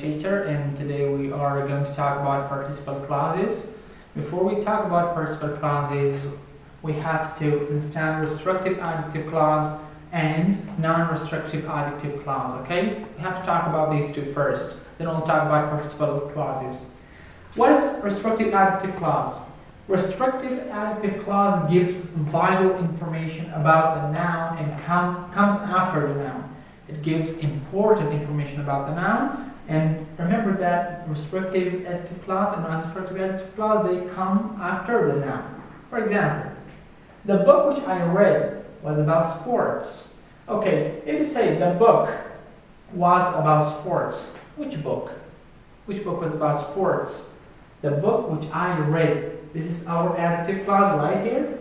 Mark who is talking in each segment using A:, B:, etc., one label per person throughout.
A: English teacher, and today we are going to talk about participle clauses. Before we talk about participle clauses, we have to understand restrictive adjective clause and non-restrictive adjective clause, okay? We have to talk about these two first, then we'll talk about participle clauses. What is restrictive adjective clause? Restrictive adjective clause gives vital information about the noun and comes after the noun. It gives important information about the noun, and remember that restrictive adjective clause and non-restrictive adjective clause, they come after the noun. For example, the book which I read was about sports. Okay, if you say the book was about sports, which book? Which book was about sports? The book which I read. This is our adjective clause right here.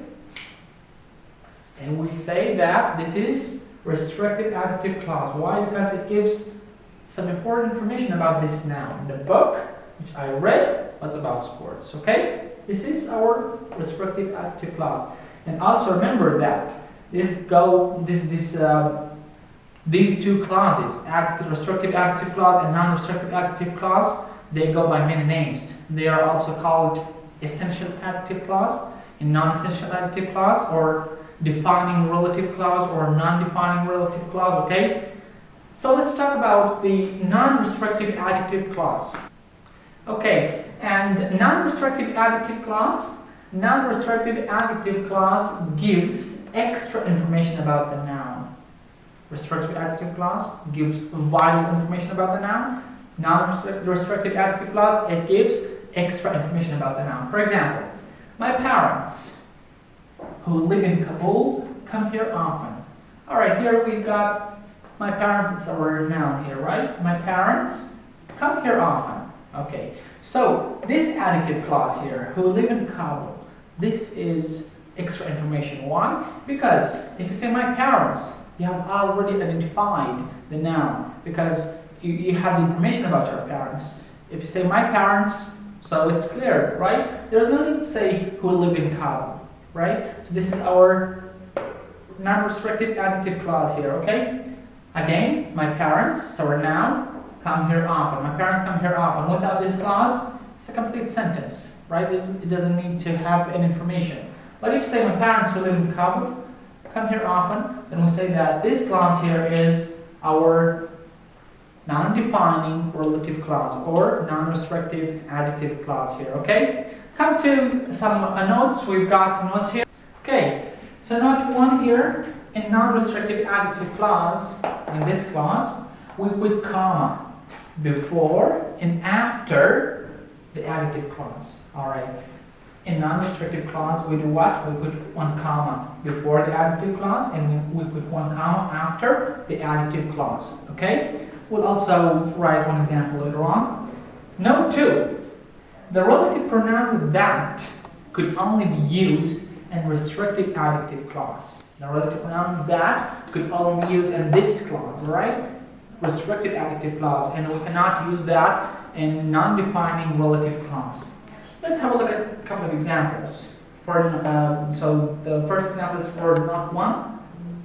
A: And we say that this is restrictive adjective clause. Why? Because it gives some important information about this noun. The book which I read was about sports. Okay? This is our restrictive adjective clause. And also remember that these two clauses, restrictive adjective clause and non-restrictive adjective clause, they go by many names. They are also called essential adjective clause and non-essential adjective clause, or defining relative clause or non-defining relative clause, okay? So let's talk about the non-restrictive adjective clause. Okay, and non-restrictive adjective clause gives extra information about the noun. Restrictive adjective clause gives vital information about the noun. Non-restrictive adjective clause, it gives extra information about the noun. For example, my parents who live in Kabul come here often. Alright, here we've got my parents, it's our noun here, right? My parents come here often. Okay, so this adjective clause here, who live in Kabul, this is extra information. Why? Because if you say my parents, you have already identified the noun, because you have the information about your parents. If you say my parents, so it's clear, right? There's no need to say who live in Kabul, right? So this is our non-restrictive adjective clause here, okay? Again, my parents, so our noun, come here often. My parents come here often. Without this clause, it's a complete sentence, right? It doesn't need to have any information. But if you say my parents who live in Kabul come here often, then we say that this clause here is our non-defining relative clause or non-restrictive adjective clause here, okay? Come to some notes. We've got some notes here. Okay, so note 1 here, in non-restrictive adjective clause, in this clause, we put comma before and after the adjective clause. Alright, in non-restrictive clause, we do what? We put one comma before the adjective clause and we put one comma after the adjective clause, okay? We'll also write one example later on. Note 2. The relative pronoun that could only be used in restrictive adjective clause. The relative pronoun that could only be used in this clause, right? Restrictive adjective clause, and we cannot use that in non-defining relative clause. Let's have a look at a couple of examples. So the first example is for note 1.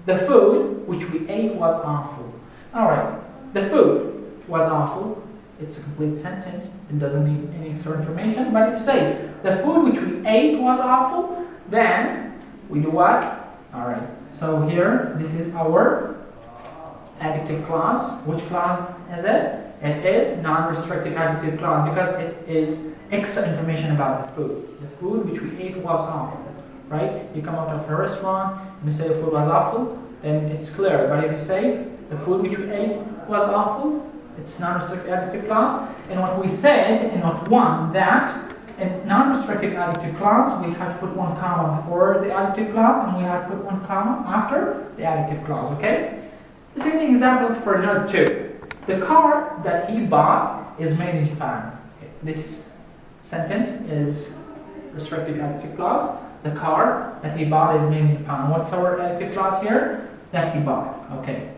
A: The food which we ate was awful. Alright. The food was awful. It's a complete sentence. It doesn't need any extra information. But if you say the food which we ate was awful, then we do what? Alright. So here, this is our adjective clause. Which clause is it? It is non-restrictive adjective clause because it is extra information about the food. The food which we ate was awful. Right? You come out of a restaurant and you say the food was awful, then it's clear. But if you say the food which we ate was awful, it's non-restrictive adjective clause. And what we said in note 1, that in non-restrictive adjective clause, we have to put one comma before the adjective clause and we have to put one comma after the adjective clause, okay? The same example is for note 2. The car that he bought is made in Japan. Okay. This sentence is restrictive adjective clause. The car that he bought is made in Japan. What's our adjective clause here? That he bought, okay.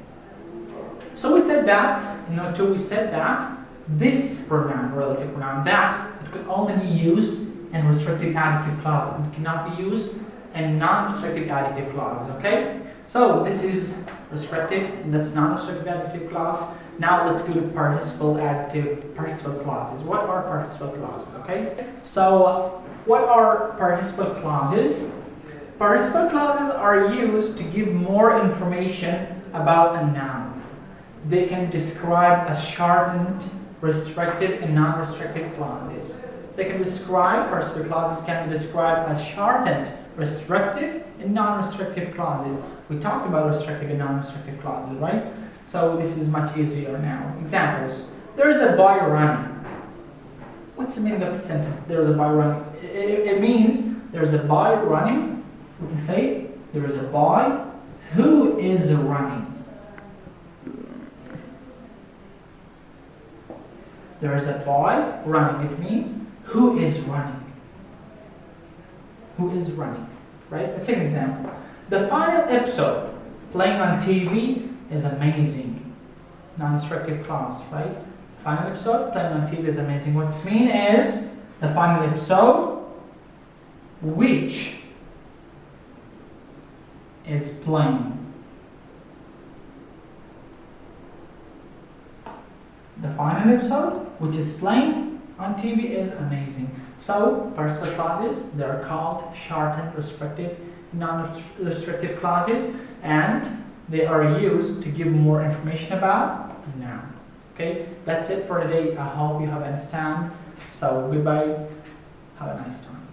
A: So we said that, in note 2 we said that this pronoun, relative pronoun, that, it could only be used in restrictive adjective clause. It cannot be used in non-restrictive adjective clause, okay? So this is restrictive, and that's non-restrictive adjective clause. Now let's go to participle adjective, participle clauses. What are participle clauses? Okay. So what are participle clauses? Participle clauses are used to give more information about a noun. They can describe a shortened, restrictive and non-restrictive clauses. They can describe, participle clauses can describe a shortened, restrictive and non-restrictive clauses. We talked about restrictive and non-restrictive clauses, right? So this is much easier now. Examples. There is a boy running. What's the meaning of the sentence? There is a boy running. It means there is a boy running. We can say there is a boy who is running. There is a boy running. It means who is running. Who is running, right? The second example. The final episode playing on TV is amazing. Non-restrictive clause, right? Final episode playing on TV is amazing. What's mean is the final episode which is playing. The final episode which is playing on TV is amazing. So participle clauses, they are called shortened, restrictive, non-restrictive clauses, and they are used to give more information about a noun. Okay, that's it for today. I hope you have understand. So goodbye. Have a nice time.